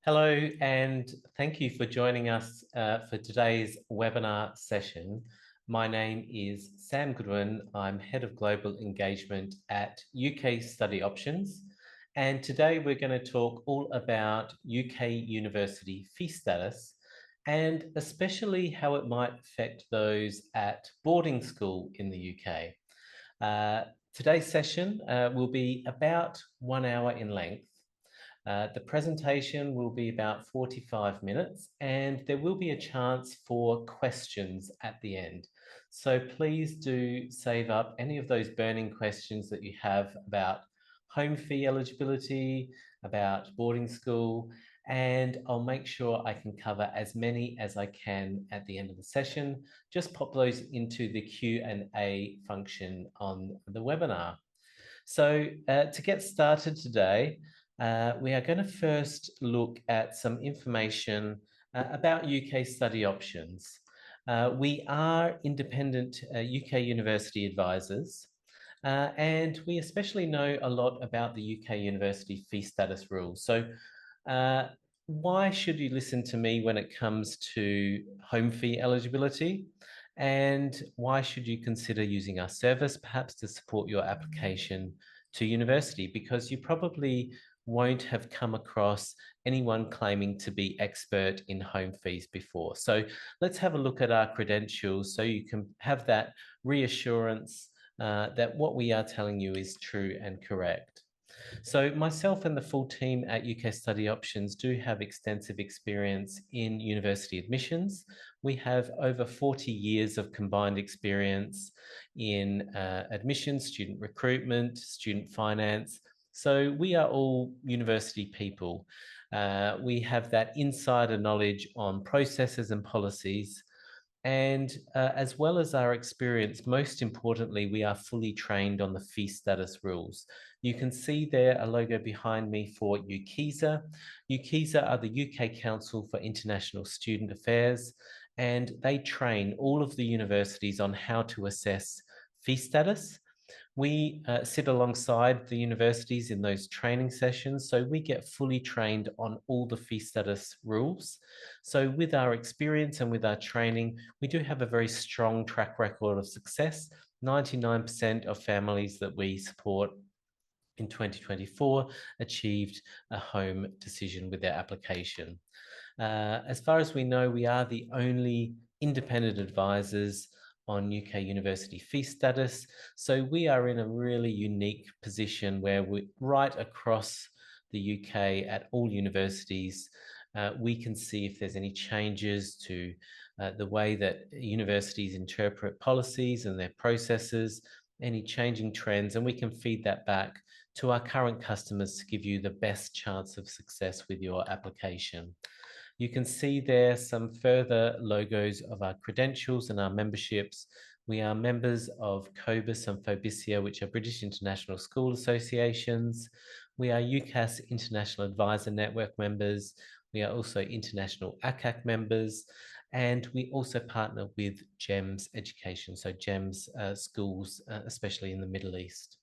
Hello, and thank you for joining us for today's webinar session. My name is Sam Goodwin. I'm Head of Global Engagement at UK Study Options. And today we're going to talk all about UK university fee status and especially how it might affect those at boarding school in the UK. Today's session will be about 1 hour in length. The presentation will be about 45 minutes and there will be a chance for questions at the end. So please do save up any of those burning questions that you have about home fee eligibility, about boarding school, and I'll make sure I can cover as many as I can at the end of the session. Just pop those into the Q&A function on the webinar. So to get started today, we are going to first look at some information about UK study options. We are independent UK university advisors, and we especially know a lot about the UK university fee status rules. So why should you listen to me when it comes to home fee eligibility? And why should you consider using our service, perhaps to support your application to university? Because you probably won't have come across anyone claiming to be expert in home fees before. So let's have a look at our credentials so you can have that reassurance that what we are telling you is true and correct. So myself and the full team at UK Study Options do have extensive experience in university admissions. We have over 40 years of combined experience in admissions, student recruitment, student finance. So we are all university people. We have that insider knowledge on processes and policies. And as well as our experience, most importantly, we are fully trained on the fee status rules. You can see there a logo behind me for whcih. whcih are the UK Council for International Student Affairs, and they train all of the universities on how to assess fee status. We sit alongside the universities in those training sessions, so we get fully trained on all the fee status rules. So with our experience and with our training, we do have a very strong track record of success. 99% of families that we support in 2024 achieved a home decision with their application. As far as we know, we are the only independent advisors on UK university fee status. So we are in a really unique position where we're right across the UK at all universities. We can see if there's any changes to the way that universities interpret policies and their processes, any changing trends, and we can feed that back to our current customers to give you the best chance of success with your application. You can see there some further logos of our credentials and our memberships. We are members of COBIS and FOBISIA, which are British International School Associations. We are UCAS International Advisor Network members. We are also International ACAC members. And we also partner with GEMS Education, so GEMS schools, especially in the Middle East.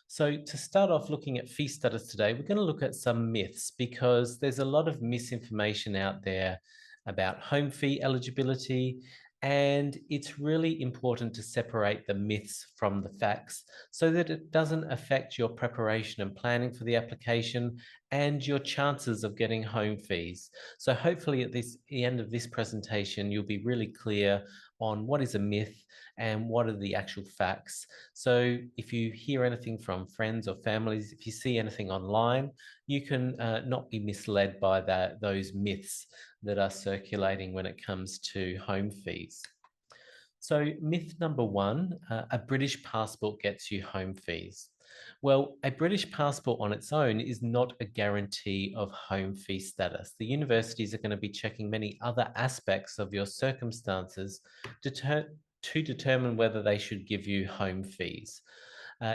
So to start off looking at fee status today, we're going to look at some myths because there's a lot of misinformation out there about home fee eligibility, and it's really important to separate the myths from the facts so that it doesn't affect your preparation and planning for the application and your chances of getting home fees. So hopefully at the end of this presentation, you'll be really clear on what is a myth and what are the actual facts. So if you hear anything from friends or families, if you see anything online, you can not be misled by those myths that are circulating when it comes to home fees. So myth number one, a British passport gets you home fees. Well, a British passport on its own is not a guarantee of home fee status. The universities are going to be checking many other aspects of your circumstances to determine whether they should give you home fees.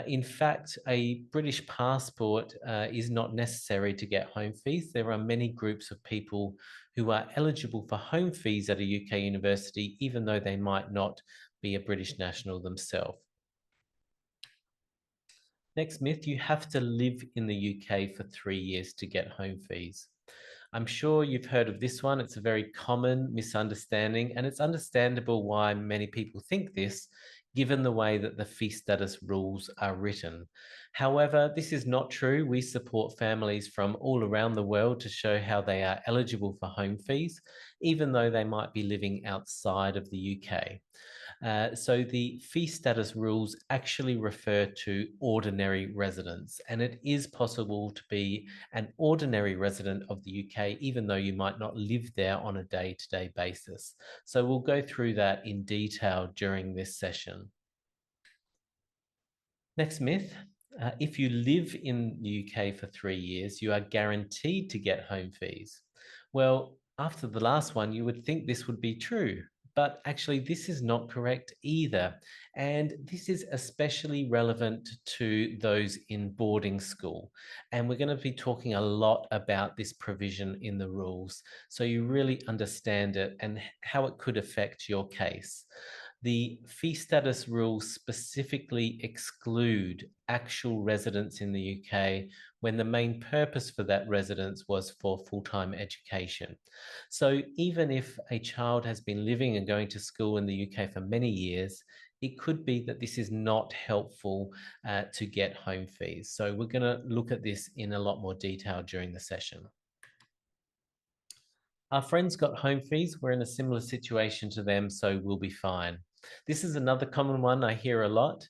In fact, a British passport is not necessary to get home fees. There are many groups of people who are eligible for home fees at a UK university, even though they might not be a British national themselves. Next myth, you have to live in the UK for 3 years to get home fees. I'm sure you've heard of this one. It's a very common misunderstanding, and it's understandable why many people think this, given the way that the fee status rules are written. However, this is not true. We support families from all around the world to show how they are eligible for home fees, even though they might be living outside of the UK. So the fee status rules actually refer to ordinary residents, and it is possible to be an ordinary resident of the UK, even though you might not live there on a day-to-day basis. So we'll go through that in detail during this session. Next myth. If you live in the UK for 3 years, you are guaranteed to get home fees. Well, after the last one, you would think this would be true, but actually, this is not correct either. And this is especially relevant to those in boarding school. And we're going to be talking a lot about this provision in the rules, so you really understand it and how it could affect your case. The fee status rules specifically exclude actual residence in the UK when the main purpose for that residence was for full-time education. So even if a child has been living and going to school in the UK for many years, it could be that this is not helpful to get home fees. So we're going to look at this in a lot more detail during the session. Our friends got home fees. We're in a similar situation to them, so we'll be fine. This is another common one I hear a lot,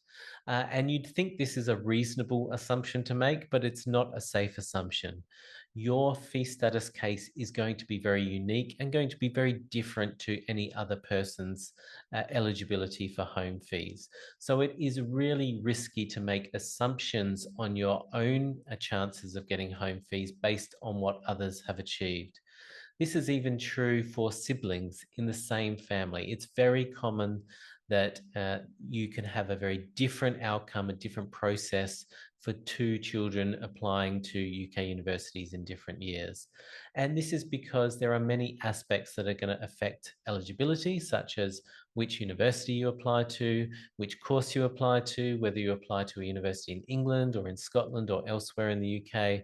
and you'd think this is a reasonable assumption to make, but it's not a safe assumption. Your fee status case is going to be very unique and going to be very different to any other person's eligibility for home fees. So it is really risky to make assumptions on your own chances of getting home fees based on what others have achieved. This is even true for siblings in the same family. It's very common that you can have a very different outcome, a different process for two children applying to UK universities in different years. And this is because there are many aspects that are going to affect eligibility, such as which university you apply to, which course you apply to, whether you apply to a university in England or in Scotland or elsewhere in the UK.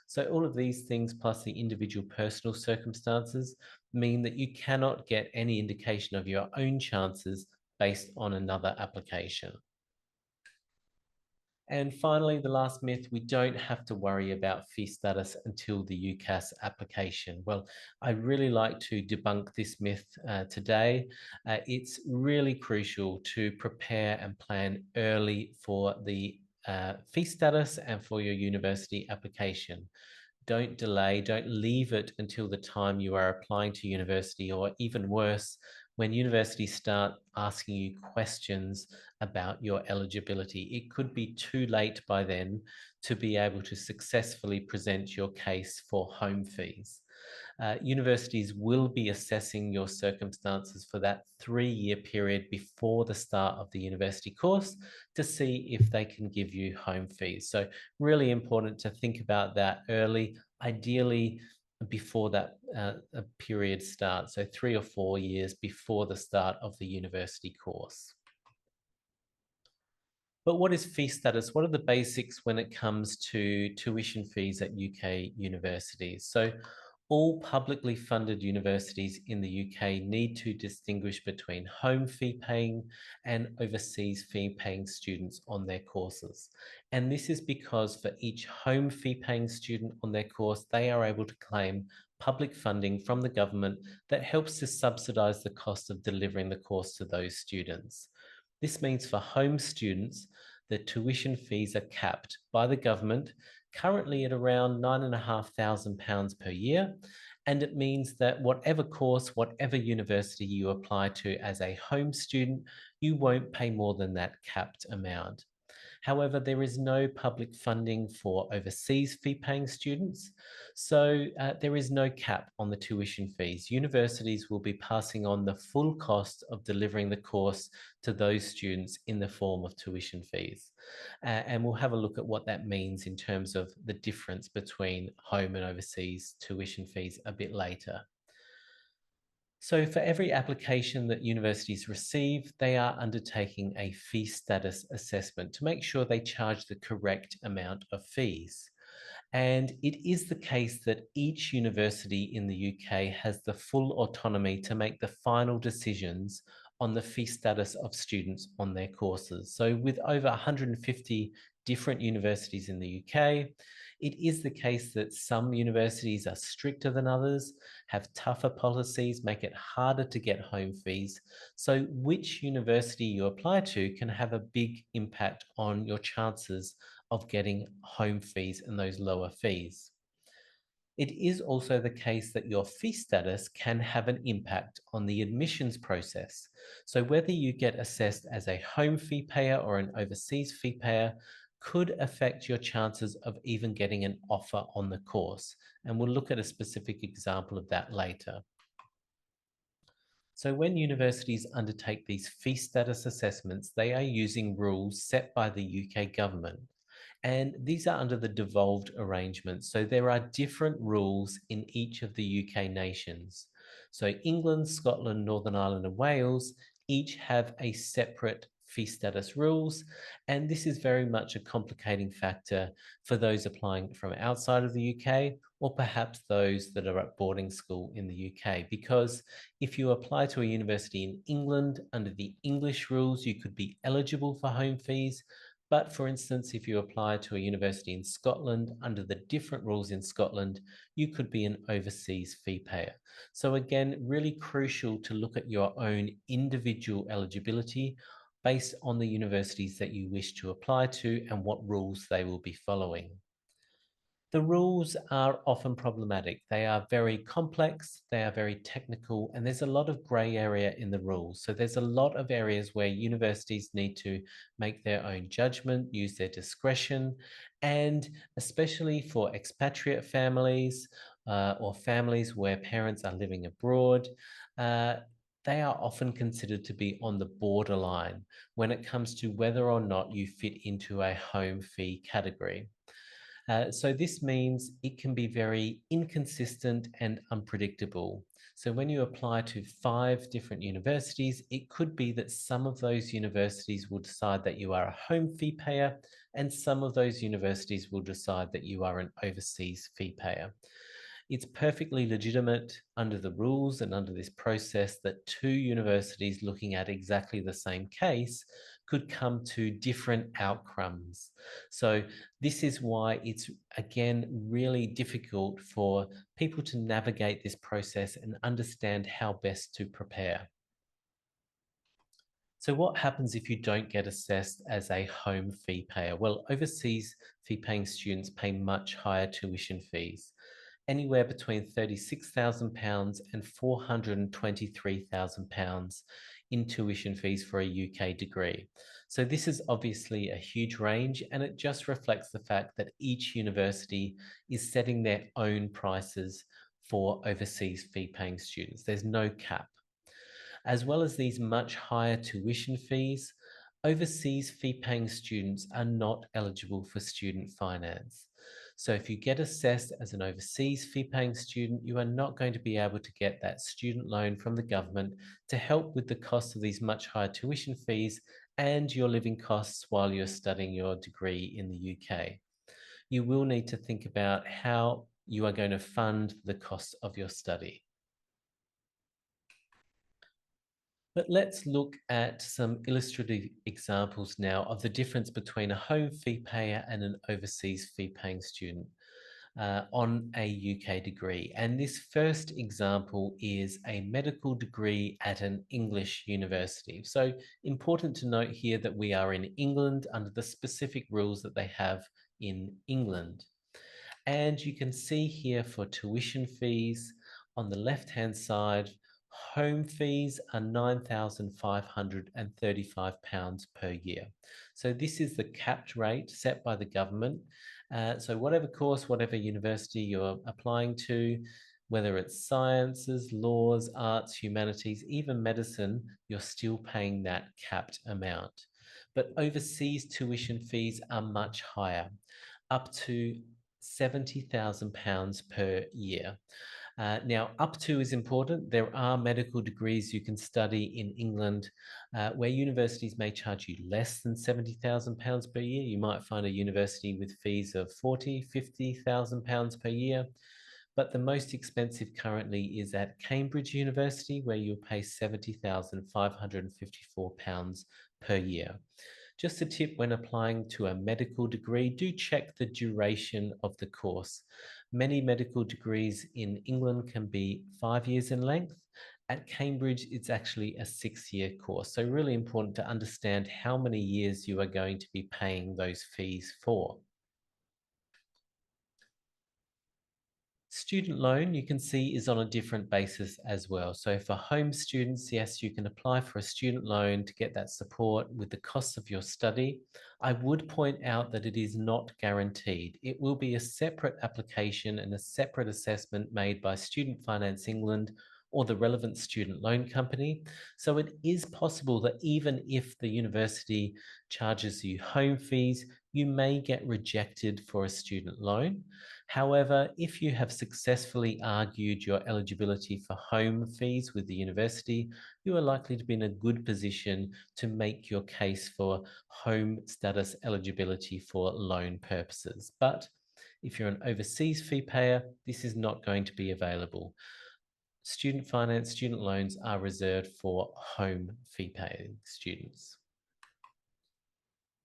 So all of these things, plus the individual personal circumstances, mean that you cannot get any indication of your own chances based on another application. And finally, the last myth, we don't have to worry about fee status until the UCAS application. Well, I'd really like to debunk this myth today. It's really crucial to prepare and plan early for the fee status and for your university application. Don't delay, don't leave it until the time you are applying to university, or even worse, when universities start asking you questions about your eligibility. It could be too late by then to be able to successfully present your case for home fees. Universities will be assessing your circumstances for that 3-year period before the start of the university course to see if they can give you home fees. So really important to think about that early, ideally before that period starts, so 3 or 4 years before the start of the university course. But what is fee status? What are the basics when it comes to tuition fees at UK universities? So all publicly funded universities in the UK need to distinguish between home fee paying and overseas fee paying students on their courses. And this is because for each home fee paying student on their course, they are able to claim public funding from the government that helps to subsidise the cost of delivering the course to those students. This means for home students, the tuition fees are capped by the government, currently at around £9,500 per year. And it means that whatever course, whatever university you apply to as a home student, you won't pay more than that capped amount. However, there is no public funding for overseas fee-paying students, so there is no cap on the tuition fees. Universities will be passing on the full cost of delivering the course to those students in the form of tuition fees. And we'll have a look at what that means in terms of the difference between home and overseas tuition fees a bit later. So, for every application that universities receive, they are undertaking a fee status assessment to make sure they charge the correct amount of fees. And it is the case that each university in the UK has the full autonomy to make the final decisions on the fee status of students on their courses. So, with over 150 different universities in the UK, it is the case that some universities are stricter than others, have tougher policies, make it harder to get home fees. So, which university you apply to can have a big impact on your chances of getting home fees and those lower fees. It is also the case that your fee status can have an impact on the admissions process. So, whether you get assessed as a home fee payer or an overseas fee payer could affect your chances of even getting an offer on the course. And we'll look at a specific example of that later. So, when universities undertake these fee status assessments, they are using rules set by the UK government. And these are under the devolved arrangement. So there are different rules in each of the UK nations. So England, Scotland, Northern Ireland, and Wales each have a separate fee status rules. And this is very much a complicating factor for those applying from outside of the UK or perhaps those that are at boarding school in the UK. Because if you apply to a university in England under the English rules, you could be eligible for home fees. But for instance, if you apply to a university in Scotland under the different rules in Scotland, you could be an overseas fee payer. So again, really crucial to look at your own individual eligibility based on the universities that you wish to apply to and what rules they will be following. The rules are often problematic. They are very complex, they are very technical, and there's a lot of grey area in the rules. So there's a lot of areas where universities need to make their own judgment, use their discretion, and especially for expatriate families or families where parents are living abroad, they are often considered to be on the borderline when it comes to whether or not you fit into a home fee category. So this means it can be very inconsistent and unpredictable. So when you apply to 5 different universities, it could be that some of those universities will decide that you are a home fee payer, and some of those universities will decide that you are an overseas fee payer. It's perfectly legitimate under the rules and under this process that 2 universities looking at exactly the same case could come to different outcomes. So this is why it's, again, really difficult for people to navigate this process and understand how best to prepare. So what happens if you don't get assessed as a home fee payer? Well, overseas fee paying students pay much higher tuition fees, anywhere between £36,000 and £423,000 in tuition fees for a UK degree. So this is obviously a huge range, and it just reflects the fact that each university is setting their own prices for overseas fee paying students. There's no cap. As well as these much higher tuition fees, overseas fee paying students are not eligible for student finance. So if you get assessed as an overseas fee paying student, you are not going to be able to get that student loan from the government to help with the cost of these much higher tuition fees and your living costs while you're studying your degree in the UK. You will need to think about how you are going to fund the cost of your study. But let's look at some illustrative examples now of the difference between a home fee payer and an overseas fee paying student on a UK degree. And this first example is a medical degree at an English university. So important to note here that we are in England under the specific rules that they have in England. And you can see here for tuition fees on the left-hand side, home fees are £9,535 per year. So this is the capped rate set by the government. So whatever course, whatever university you're applying to, whether it's sciences, laws, arts, humanities, even medicine, you're still paying that capped amount. But overseas tuition fees are much higher, up to £70,000 per year. Now, up to is important. There are medical degrees you can study in England where universities may charge you less than £70,000 per year. You might find a university with fees of £40,000, £50,000 per year. But the most expensive currently is at Cambridge University, where you'll pay £70,554 per year. Just a tip when applying to a medical degree, do check the duration of the course. Many medical degrees in England can be 5 years in length. At Cambridge, it's actually a 6-year course. So really important to understand how many years you are going to be paying those fees for. Student loan, you can see, is on a different basis as well. So for home students, yes, you can apply for a student loan to get that support with the costs of your study. I would point out that it is not guaranteed. It will be a separate application and a separate assessment made by Student Finance England or the relevant student loan company. So it is possible that even if the university charges you home fees, you may get rejected for a student loan. However, if you have successfully argued your eligibility for home fees with the university, you are likely to be in a good position to make your case for home status eligibility for loan purposes. But if you're an overseas fee payer, this is not going to be available. Student finance, student loans are reserved for home fee paying students.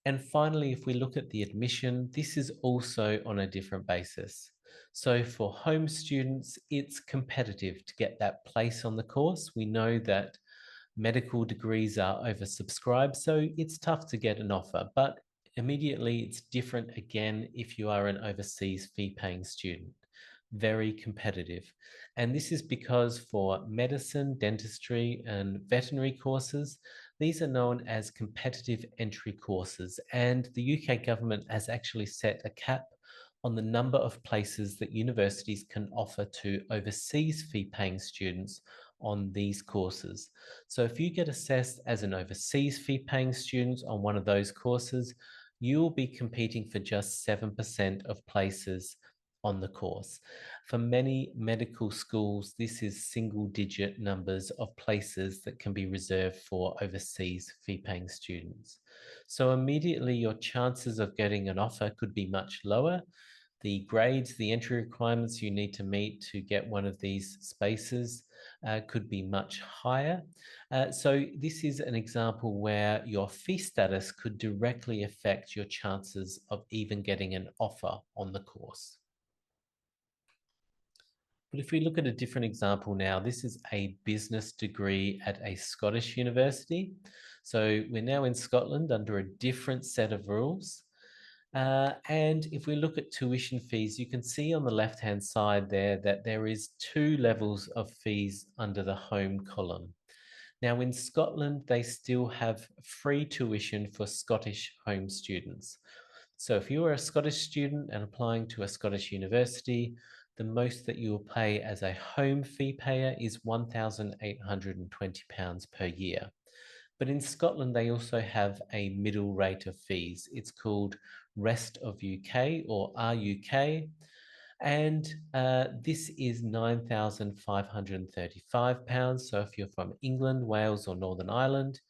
And finally, if we look at the admission, this is also on a different basis. So for home students, it's competitive to get that place on the course. We know that medical degrees are oversubscribed, so it's tough to get an offer, but immediately it's different again if you are an overseas fee-paying student. Very competitive. And this is because for medicine, dentistry, and veterinary courses, these are known as competitive entry courses. And the UK government has actually set a cap on the number of places that universities can offer to overseas fee-paying students on these courses. So if you get assessed as an overseas fee-paying student on one of those courses, you'll be competing for just 7% of places on the course. For many medical schools, this is single-digit numbers of places that can be reserved for overseas fee-paying students. So immediately your chances of getting an offer could be much lower. The grades, the entry requirements you need to meet to get one of these spaces could be much higher. So this is an example where your fee status could directly affect your chances of even getting an offer on the course. But if we look at a different example now, this is a business degree at a Scottish university. So we're now in Scotland under a different set of rules. And if we look at tuition fees, you can see on the left-hand side there that there is 2 levels of fees under the home column. Now in Scotland, they still have free tuition for Scottish home students. So if you are a Scottish student and applying to a Scottish university, the most that you will pay as a home fee payer is £1,820 per year. But in Scotland, they also have a middle rate of fees. It's called Rest of UK or RUK. And this is £9,535. So if you're from England, Wales, or Northern Ireland,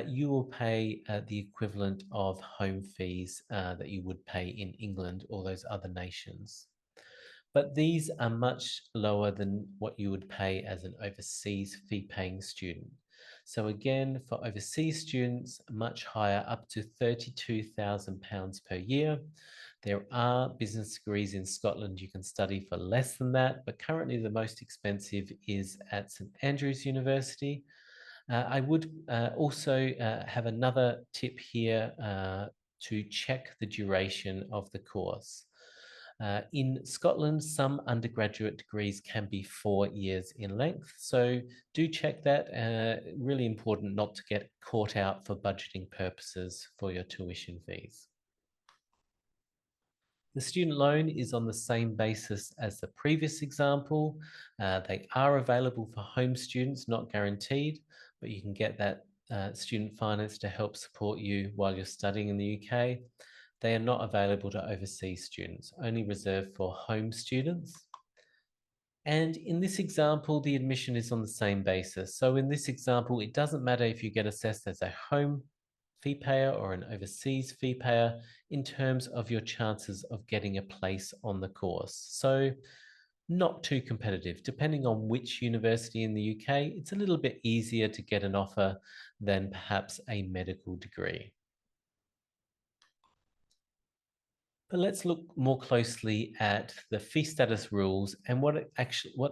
you will pay the equivalent of home fees that you would pay in England or those other nations. But these are much lower than what you would pay as an overseas fee-paying student. So again, for overseas students, much higher, up to £32,000 per year. There are business degrees in Scotland you can study for less than that, but currently the most expensive is at St Andrews University. I would also have another tip here to check the duration of the course. In Scotland, some undergraduate degrees can be 4 years in length, so do check that. Really important not to get caught out for budgeting purposes for your tuition fees. The student loan is on the same basis as the previous example. They are available for home students, not guaranteed, but you can get that student finance to help support you while you're studying in the UK. They are not available to overseas students, only reserved for home students. And in this example, the admission is on the same basis. So in this example, it doesn't matter if you get assessed as a home fee payer or an overseas fee payer in terms of your chances of getting a place on the course. So not too competitive. Depending on which university in the UK, it's a little bit easier to get an offer than perhaps a medical degree. But let's look more closely at the fee status rules and what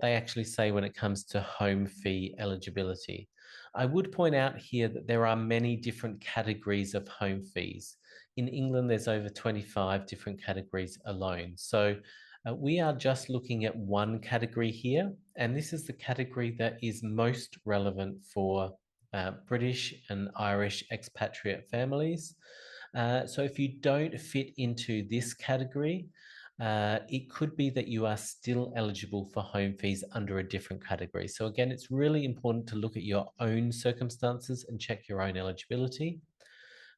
they actually say when it comes to home fee eligibility. I would point out here that there are many different categories of home fees. In England, there's over 25 different categories alone. So we are just looking at one category here, and this is the category that is most relevant for British and Irish expatriate families. So if you don't fit into this category, it could be that you are still eligible for home fees under a different category. So again, it's really important to look at your own circumstances and check your own eligibility.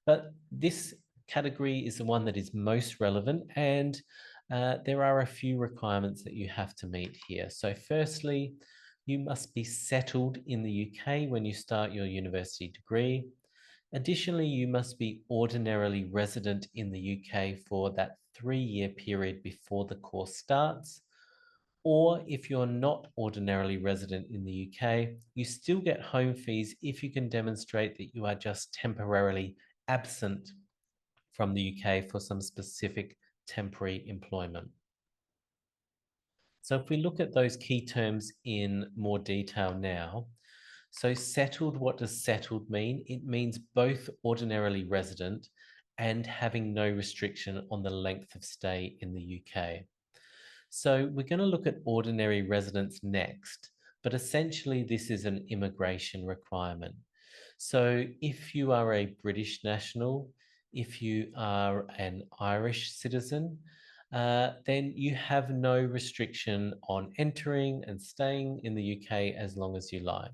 But this category is the one that is most relevant, and there are a few requirements that you have to meet here. So firstly, you must be settled in the UK when you start your university degree. Additionally, you must be ordinarily resident in the UK for that 3-year period before the course starts. Or if you're not ordinarily resident in the UK, you still get home fees if you can demonstrate that you are just temporarily absent from the UK for some specific temporary employment. So if we look at those key terms in more detail now, so settled, what does settled mean? It means both ordinarily resident and having no restriction on the length of stay in the UK. So we're going to look at ordinary residence next, but essentially this is an immigration requirement. So if you are a British national, if you are an Irish citizen, then you have no restriction on entering and staying in the UK as long as you like.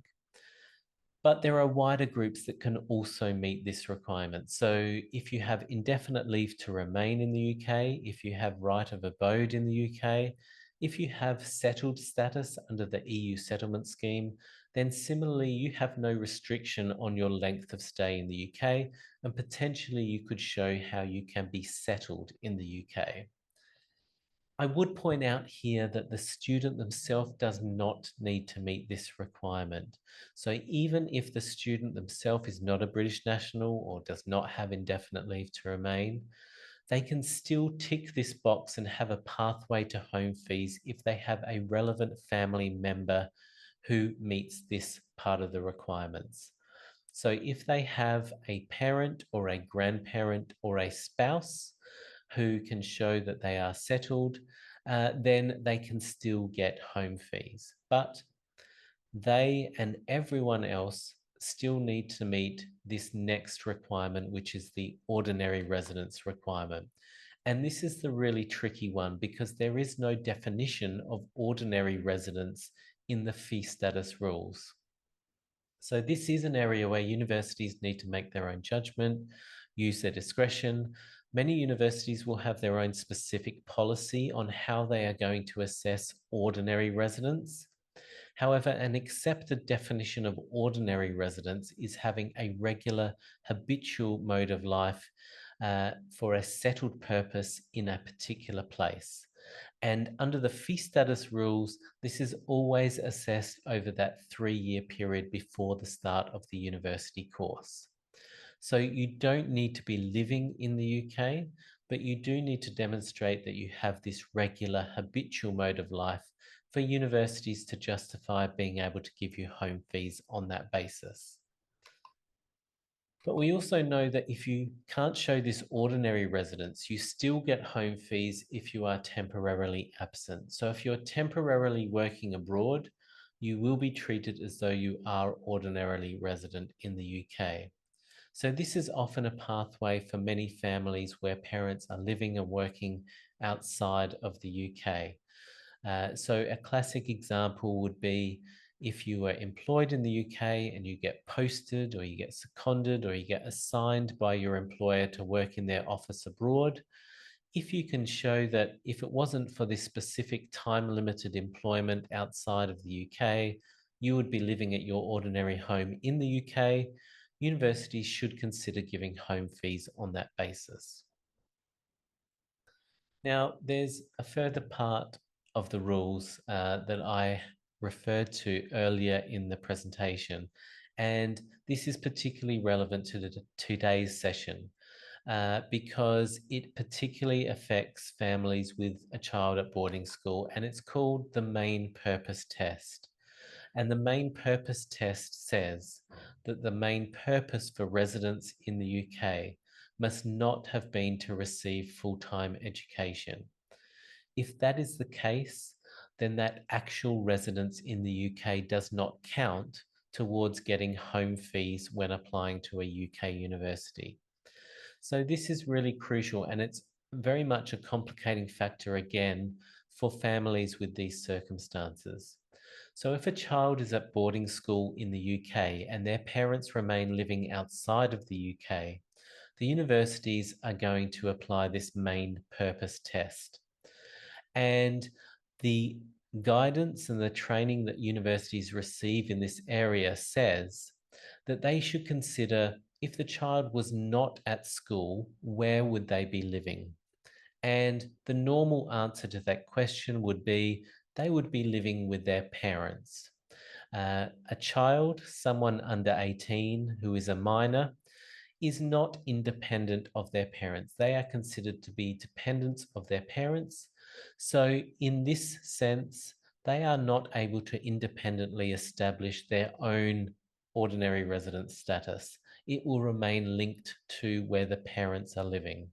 But there are wider groups that can also meet this requirement. So if you have indefinite leave to remain in the UK, if you have right of abode in the UK, if you have settled status under the EU settlement scheme, then similarly, you have no restriction on your length of stay in the UK, and potentially you could show how you can be settled in the UK. I would point out here that the student themselves does not need to meet this requirement. So even if the student themselves is not a British national or does not have indefinite leave to remain, they can still tick this box and have a pathway to home fees if they have a relevant family member who meets this part of the requirements. So if they have a parent or a grandparent or a spouse who can show that they are settled, then they can still get home fees. But they and everyone else still need to meet this next requirement, which is the ordinary residence requirement. And this is the really tricky one because there is no definition of ordinary residence in the fee status rules. So this is an area where universities need to make their own judgment, use their discretion. Many universities will have their own specific policy on how they are going to assess ordinary residents. However, an accepted definition of ordinary residence is having a regular, habitual mode of life for a settled purpose in a particular place. And under the fee status rules, this is always assessed over that 3-year period before the start of the university course. So you don't need to be living in the UK, but you do need to demonstrate that you have this regular habitual mode of life for universities to justify being able to give you home fees on that basis. But we also know that if you can't show this ordinary residence, you still get home fees if you are temporarily absent. So if you're temporarily working abroad, you will be treated as though you are ordinarily resident in the UK. So this is often a pathway for many families where parents are living and working outside of the UK. So a classic example would be if you were employed in the UK and you get posted or you get seconded or you get assigned by your employer to work in their office abroad. if you can show that if it wasn't for this specific time-limited employment outside of the UK, you would be living at your ordinary home in the UK, universities should consider giving home fees on that basis. Now, there's a further part of the rules that I referred to earlier in the presentation, and this is particularly relevant to today's session because it particularly affects families with a child at boarding school, and it's called the main purpose test. And the main purpose test says that the main purpose for residence in the UK must not have been to receive full-time education. If that is the case, then that actual residence in the UK does not count towards getting home fees when applying to a UK university. So this is really crucial, and it's very much a complicating factor again for families with these circumstances. So if a child is at boarding school in the UK and their parents remain living outside of the UK, the universities are going to apply this main purpose test. And the guidance and the training that universities receive in this area says that they should consider if the child was not at school, where would they be living? And the normal answer to that question would be they would be living with their parents. A child, someone under 18 who is a minor, is not independent of their parents. They are considered to be dependents of their parents. So, in this sense, they are not able to independently establish their own ordinary residence status. It will remain linked to where the parents are living.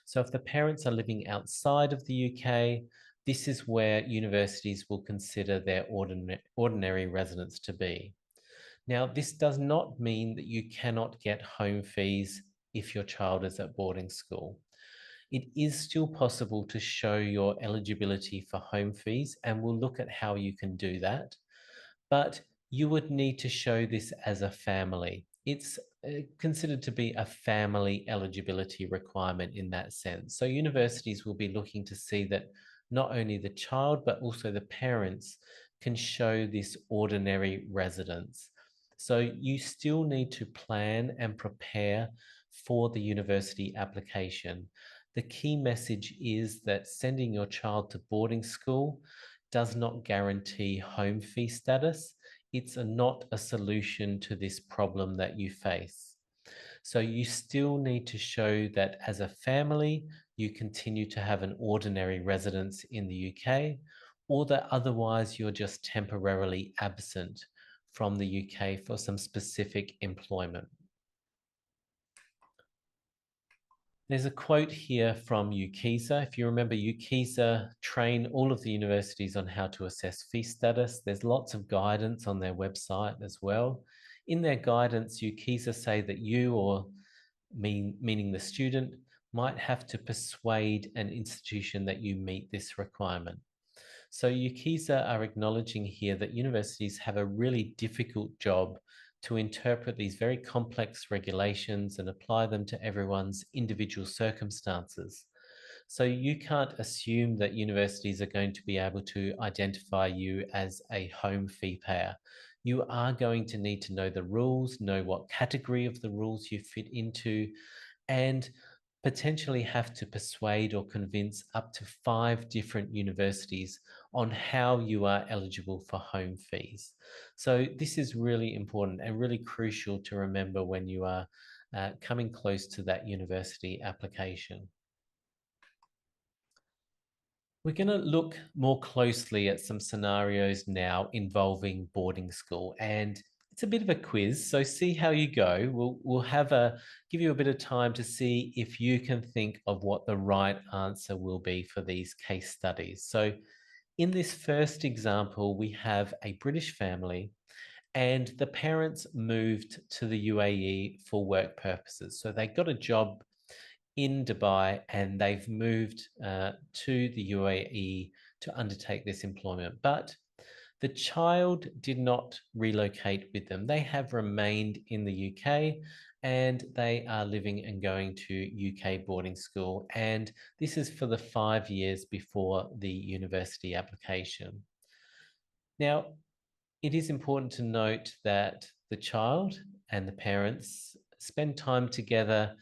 So, if the parents are living outside of the UK, this is where universities will consider their ordinary residence to be. Now, this does not mean that you cannot get home fees if your child is at boarding school. It is still possible to show your eligibility for home fees, and we'll look at how you can do that. But you would need to show this as a family. It's considered to be a family eligibility requirement in that sense. So universities will be looking to see that not only the child, but also the parents can show this ordinary residence. So you still need to plan and prepare for the university application. The key message is that sending your child to boarding school does not guarantee home fee status. It's not a solution to this problem that you face. So you still need to show that as a family, you continue to have an ordinary residence in the UK, or that otherwise you're just temporarily absent from the UK for some specific employment. There's a quote here from whcih. If you remember, whcih train all of the universities on how to assess fee status. There's lots of guidance on their website as well. In their guidance, whcih say that you, or meaning the student, might have to persuade an institution that you meet this requirement. So whcih are acknowledging here that universities have a really difficult job to interpret these very complex regulations and apply them to everyone's individual circumstances. So you can't assume that universities are going to be able to identify you as a home fee payer. You are going to need to know the rules, know what category of the rules you fit into, and potentially have to persuade or convince up to 5 different universities on how you are eligible for home fees. So this is really important and really crucial to remember when you are coming close to that university application. We're going to look more closely at some scenarios now involving boarding school, and it's a bit of a quiz, so see how you go. We'll give you a bit of time to see if you can think of what the right answer will be for these case studies. So in this first example, we have a British family and the parents moved to the UAE for work purposes. So they got a job in Dubai and they've moved to the UAE to undertake this employment. But The child did not relocate with them. They have remained in the UK and they are living and going to UK boarding school. And this is for the 5 years before the university application. Now, it is important to note that the child and the parents spend time together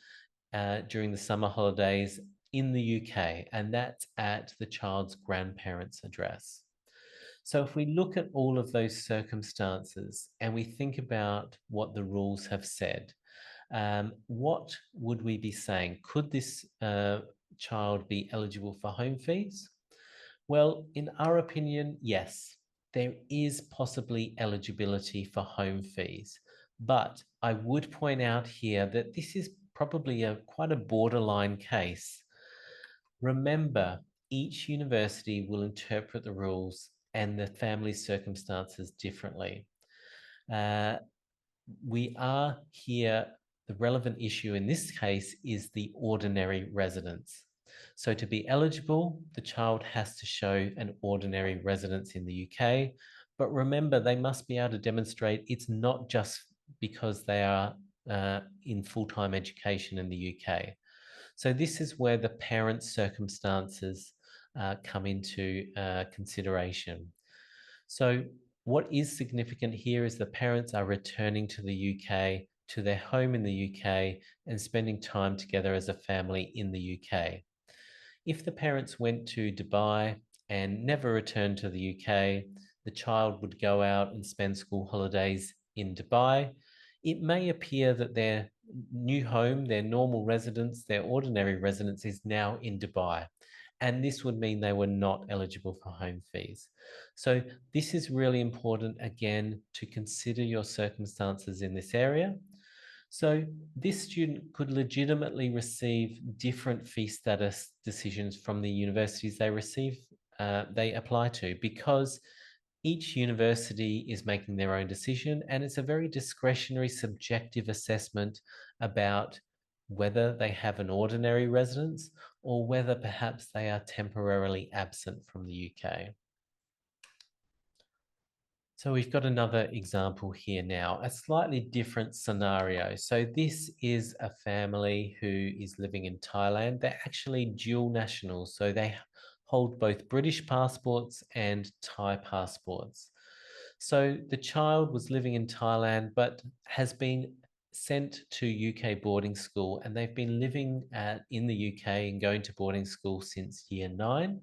during the summer holidays in the UK, and that's at the child's grandparents' address. So if we look at all of those circumstances and we think about what the rules have said, what would we be saying? Could this child be eligible for home fees? Well, in our opinion, yes, there is possibly eligibility for home fees. But I would point out here that this is probably quite a borderline case. Remember, each university will interpret the rules and the family circumstances differently. We are here, the relevant issue in this case is the ordinary residence. So to be eligible, the child has to show an ordinary residence in the UK. But remember, they must be able to demonstrate it's not just because they are in full-time education in the UK. So this is where the parents' circumstances come into consideration. So what is significant here is the parents are returning to the UK, to their home in the UK, and spending time together as a family in the UK. If the parents went to Dubai and never returned to the UK, the child would go out and spend school holidays in Dubai. It may appear that their new home, their normal residence, their ordinary residence is now in Dubai. And this would mean they were not eligible for home fees. So this is really important, again, to consider your circumstances in this area. So this student could legitimately receive different fee status decisions from the universities they apply to, because each university is making their own decision, and it's a very discretionary, subjective assessment about whether they have an ordinary residence or whether perhaps they are temporarily absent from the UK. So we've got another example here now, a slightly different scenario. So this is a family who is living in Thailand. They're actually dual nationals, so they hold both British passports and Thai passports. So the child was living in Thailand, but has been sent to UK boarding school, and they've been living in the UK and going to boarding school since year 9.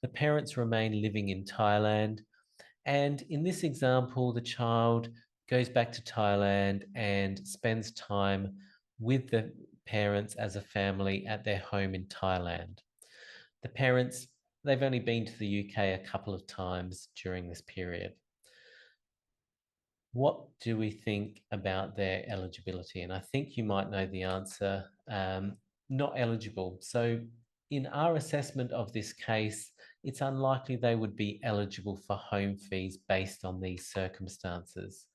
The parents remain living in Thailand. And in this example, the child goes back to Thailand and spends time with the parents as a family at their home in Thailand. The parents, they've only been to the UK a couple of times during this period. What do we think about their eligibility? And I think you might know the answer, not eligible. So in our assessment of this case, it's unlikely they would be eligible for home fees based on these circumstances.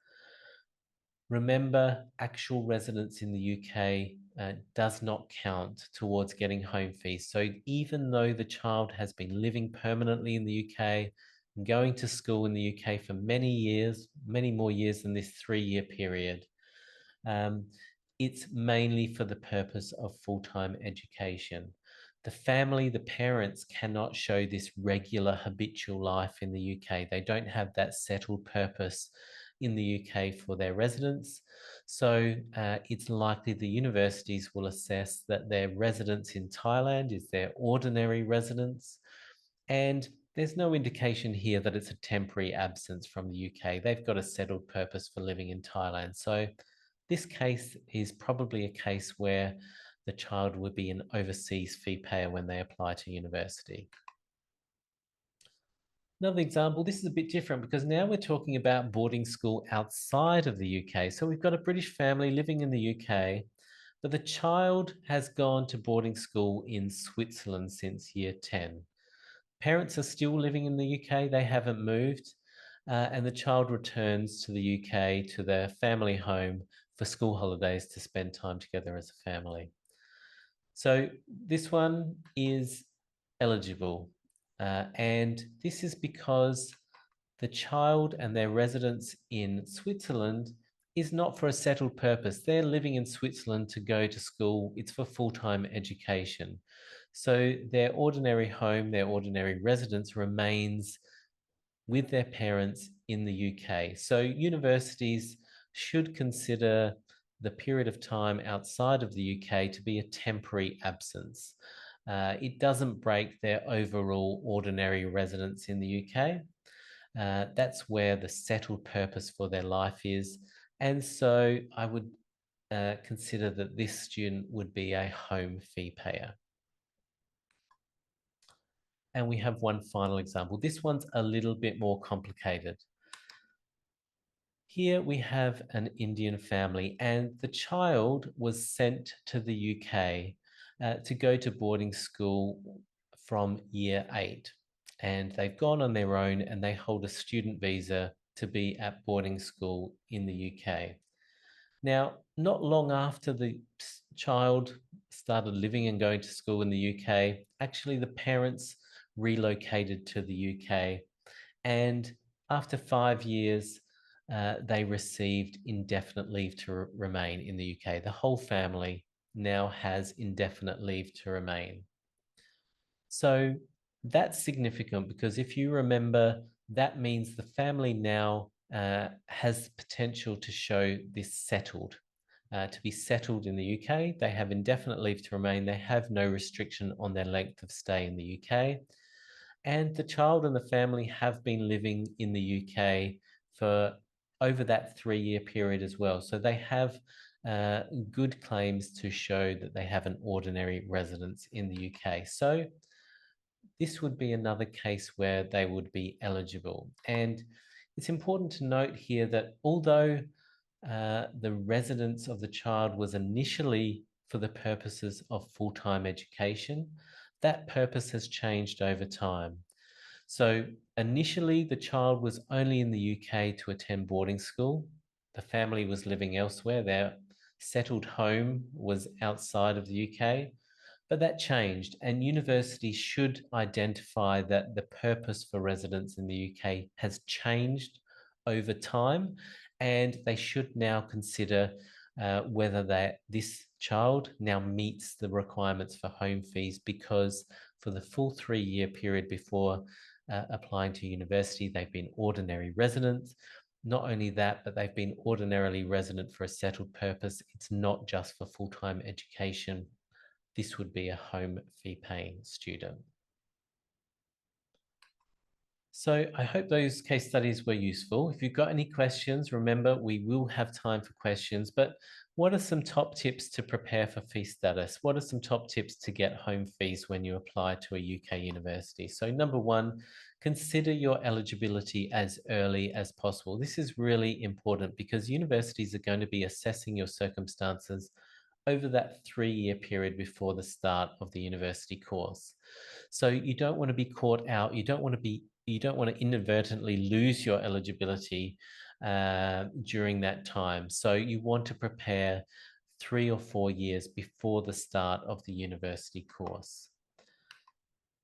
Remember, actual residence in the UK does not count towards getting home fees. So even though the child has been living permanently in the UK, going to school in the UK for many years, many more years than this 3-year period, it's mainly for the purpose of full-time education. The family, the parents cannot show this regular habitual life in the UK. They don't have that settled purpose in the UK for their residents. So it's likely the universities will assess that their residence in Thailand is their ordinary residence. And there's no indication here that it's a temporary absence from the UK. They've got a settled purpose for living in Thailand. So this case is probably a case where the child would be an overseas fee payer when they apply to university. Another example, this is a bit different because now we're talking about boarding school outside of the UK. So we've got a British family living in the UK, but the child has gone to boarding school in Switzerland since year 10. Parents are still living in the UK, they haven't moved, and the child returns to the UK to their family home for school holidays to spend time together as a family. So this one is eligible, and this is because The child and their residence in Switzerland is not for a settled purpose. They're living in Switzerland to go to school. It's for full-time education. So their ordinary home, their ordinary residence remains with their parents in the UK. So universities should consider the period of time outside of the UK to be a temporary absence. It doesn't break their overall ordinary residence in the UK. That's where the settled purpose for their life is. And so I would consider that this student would be a home fee payer. And we have one final example. This one's a little bit more complicated. Here we have an Indian family, and the child was sent to the UK to go to boarding school from year 8. And they've gone on their own and they hold a student visa to be at boarding school in the UK. Now, not long after the child started living and going to school in the UK, actually the parents relocated to the UK, and after 5 years, they received indefinite leave to remain in the UK. The whole family now has indefinite leave to remain. So that's significant because if you remember, that means the family now has potential to show this settled. To be settled in the UK, they have indefinite leave to remain. They have no restriction on their length of stay in the UK. And the child and the family have been living in the UK for over that 3-year period as well. So they have good claims to show that they have an ordinary residence in the UK. So this would be another case where they would be eligible. And it's important to note here that although the residence of the child was initially for the purposes of full-time education, that purpose has changed over time. So initially, the child was only in the UK to attend boarding school. The family was living elsewhere. Their settled home was outside of the UK. But that changed, and universities should identify that the purpose for residence in the UK has changed over time, and they should now consider whether this child now meets the requirements for home fees, because for the full 3-year period before applying to university, they've been ordinary residents. Not only that, but they've been ordinarily resident for a settled purpose. It's not just for full-time education. This would be a home fee paying student. So I hope those case studies were useful. If you've got any questions, remember we will have time for questions, but what are some top tips to prepare for fee status? What are some top tips to get home fees when you apply to a UK university? So number one, consider your eligibility as early as possible. This is really important because universities are going to be assessing your circumstances over that 3-year period before the start of the university course. So you don't want to be caught out. You don't want to inadvertently lose your eligibility during that time. So you want to prepare 3 or 4 years before the start of the university course.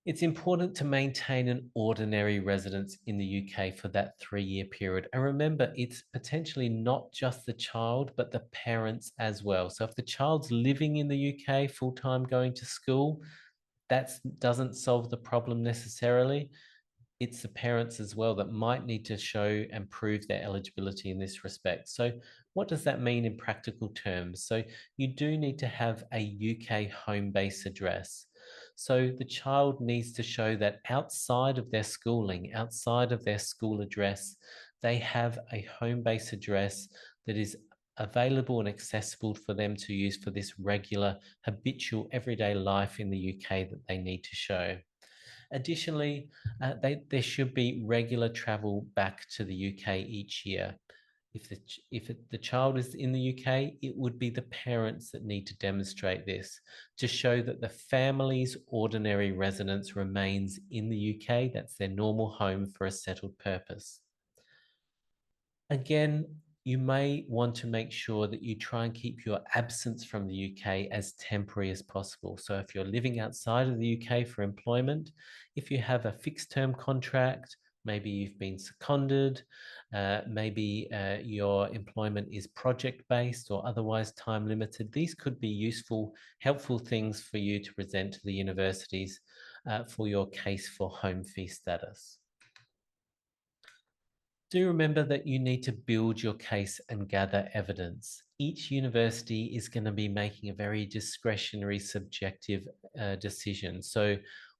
It's important to maintain an ordinary residence in the UK for that 3-year period. And remember, it's potentially not just the child, but the parents as well. So if the child's living in the UK full-time going to school, that doesn't solve the problem necessarily. It's the parents as well that might need to show and prove their eligibility in this respect. So what does that mean in practical terms? So you do need to have a UK home base address. So the child needs to show that outside of their schooling, outside of their school address, they have a home base address that is available and accessible for them to use for this regular, habitual, everyday life in the UK that they need to show. Additionally, there should be regular travel back to the UK each year. If the child is in the UK, it would be the parents that need to demonstrate this to show that the family's ordinary residence remains in the UK. That's their normal home for a settled purpose. Again, you may want to make sure that you try and keep your absence from the UK as temporary as possible. So if you're living outside of the UK for employment, if you have a fixed term contract, maybe you've been seconded, maybe your employment is project-based or otherwise time limited. These could be useful, helpful things for you to present to the universities for your case for home fee status. Do remember that you need to build your case and gather evidence. Each university is going to be making a very discretionary, subjective decision. So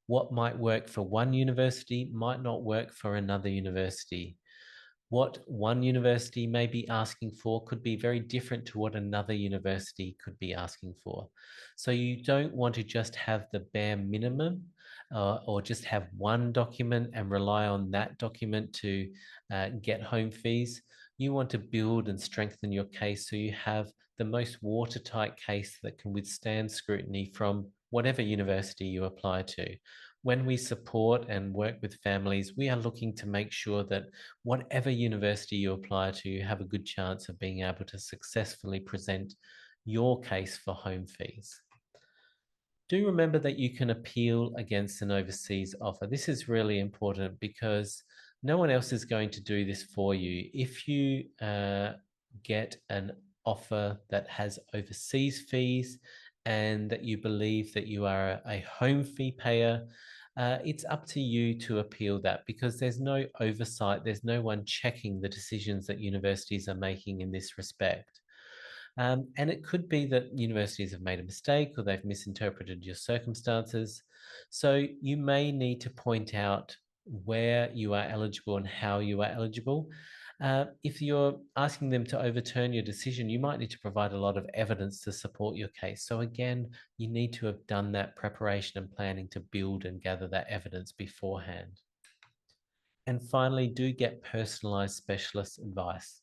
what might work for one university might not work for another university. What one university may be asking for could be very different to what another university could be asking for. So you don't want to just have the bare minimum or just have one document and rely on that document to get home fees. You want to build and strengthen your case so you have the most watertight case that can withstand scrutiny from whatever university you apply to. When we support and work with families, we are looking to make sure that whatever university you apply to, you have a good chance of being able to successfully present your case for home fees. Do remember that you can appeal against an overseas offer. This is really important because no one else is going to do this for you. If you get an offer that has overseas fees and that you believe that you are a home fee payer, it's up to you to appeal that because there's no oversight, there's no one checking the decisions that universities are making in this respect. And it could be that universities have made a mistake or they've misinterpreted your circumstances. So you may need to point out where you are eligible and how you are eligible. If you're asking them to overturn your decision, you might need to provide a lot of evidence to support your case. So again, you need to have done that preparation and planning to build and gather that evidence beforehand. And finally, do get personalized specialist advice.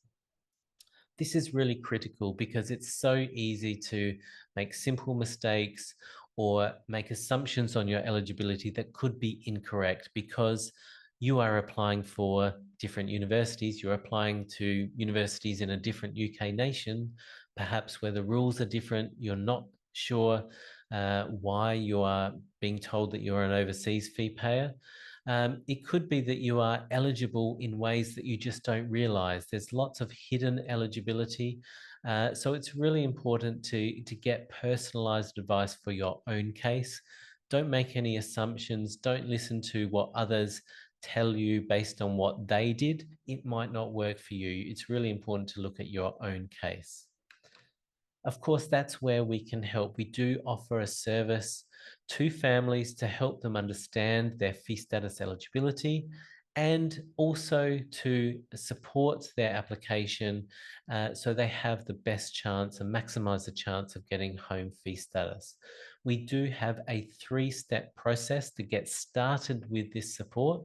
This is really critical because it's so easy to make simple mistakes or make assumptions on your eligibility that could be incorrect because you are applying for different universities, you're applying to universities in a different UK nation, perhaps where the rules are different, you're not sure why you are being told that you're an overseas fee payer. It could be that you are eligible in ways that you just don't realize. There's lots of hidden eligibility. So it's really important to get personalized advice for your own case. Don't make any assumptions. Don't listen to what others tell you based on what they did. It might not work for you. It's really important to look at your own case. Of course, that's where we can help. We do offer a service to families to help them understand their fee status eligibility and also to support their application so they have the best chance and maximize the chance of getting home fee status. We do have a 3-step process to get started with this support.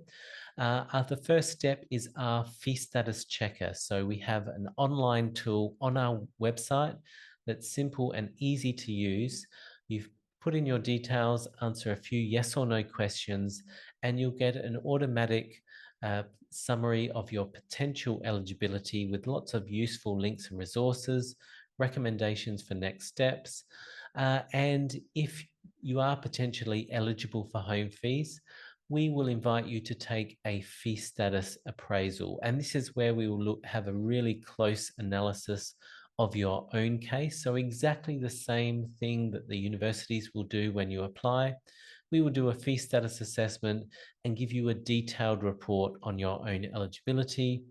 The first step is our fee status checker. So we have an online tool on our website that's simple and easy to use. You've put in your details, answer a few yes or no questions, and you'll get an automatic summary of your potential eligibility with lots of useful links and resources, recommendations for next steps. And if you are potentially eligible for home fees, we will invite you to take a fee status appraisal. And this is where we will have a really close analysis of your own case. So exactly the same thing that the universities will do when you apply. We will do a fee status assessment and give you a detailed report on your own eligibility,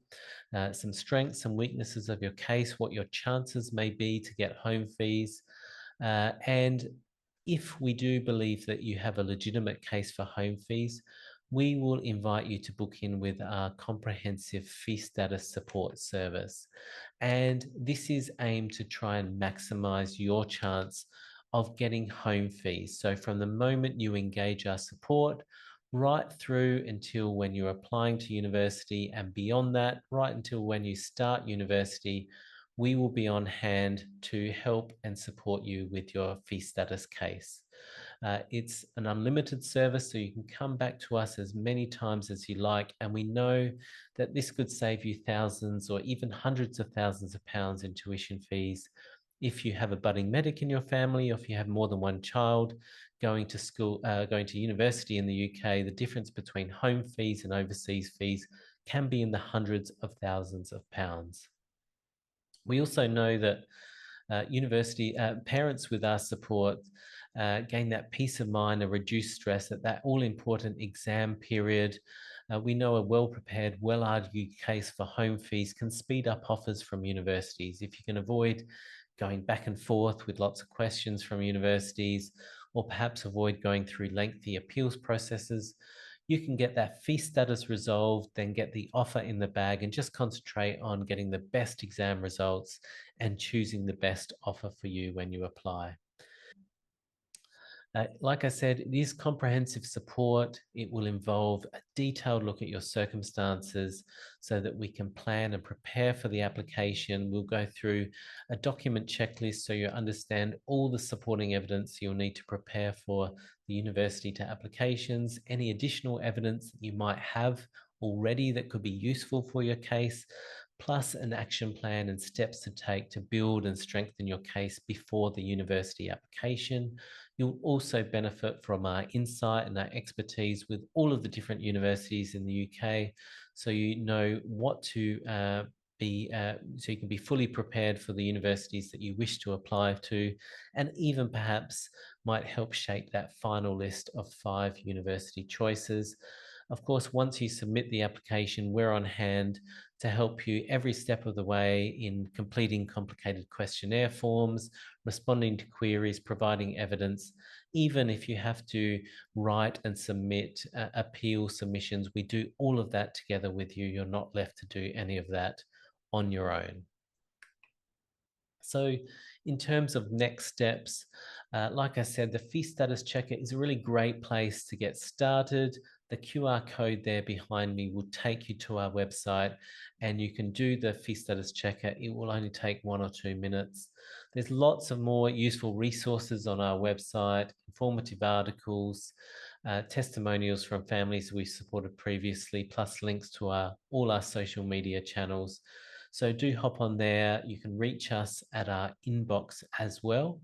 some strengths and weaknesses of your case, what your chances may be to get home fees. And if we do believe that you have a legitimate case for home fees, we will invite you to book in with our comprehensive fee status support service. And this is aimed to try and maximize your chance of getting home fees. So from the moment you engage our support, right through until when you're applying to university and beyond that, right until when you start university, we will be on hand to help and support you with your fee status case. It's an unlimited service, so you can come back to us as many times as you like. And we know that this could save you thousands or even hundreds of thousands of pounds in tuition fees. If you have a budding medic in your family, or if you have more than one child, going to school, going to university in the UK, the difference between home fees and overseas fees can be in the hundreds of thousands of pounds. We also know that university parents with our support gain that peace of mind and reduce stress at that all-important exam period. We know a well-prepared, well-argued case for home fees can speed up offers from universities. If you can avoid going back and forth with lots of questions from universities, or perhaps avoid going through lengthy appeals processes, you can get that fee status resolved, then get the offer in the bag and just concentrate on getting the best exam results and choosing the best offer for you when you apply. Like I said, it is comprehensive support. It will involve a detailed look at your circumstances so that we can plan and prepare for the application. We'll go through a document checklist so you understand all the supporting evidence you'll need to prepare for the university to applications, any additional evidence that you might have already that could be useful for your case, plus an action plan and steps to take to build and strengthen your case before the university application. You'll also benefit from our insight and our expertise with all of the different universities in the UK, so you know what to so you can be fully prepared for the universities that you wish to apply to, and even perhaps might help shape that final list of 5 university choices. Of course, once you submit the application, we're on hand to help you every step of the way in completing complicated questionnaire forms, responding to queries, providing evidence. Even if you have to write and submit appeal submissions, we do all of that together with you. You're not left to do any of that on your own. So in terms of next steps, like I said, the fee status checker is a really great place to get started. The QR code there behind me will take you to our website and you can do the fee status checker. It will only take 1 or 2 minutes. There's lots of more useful resources on our website, informative articles, testimonials from families we supported previously, plus links to all our social media channels. So do hop on there. You can reach us at our inbox as well.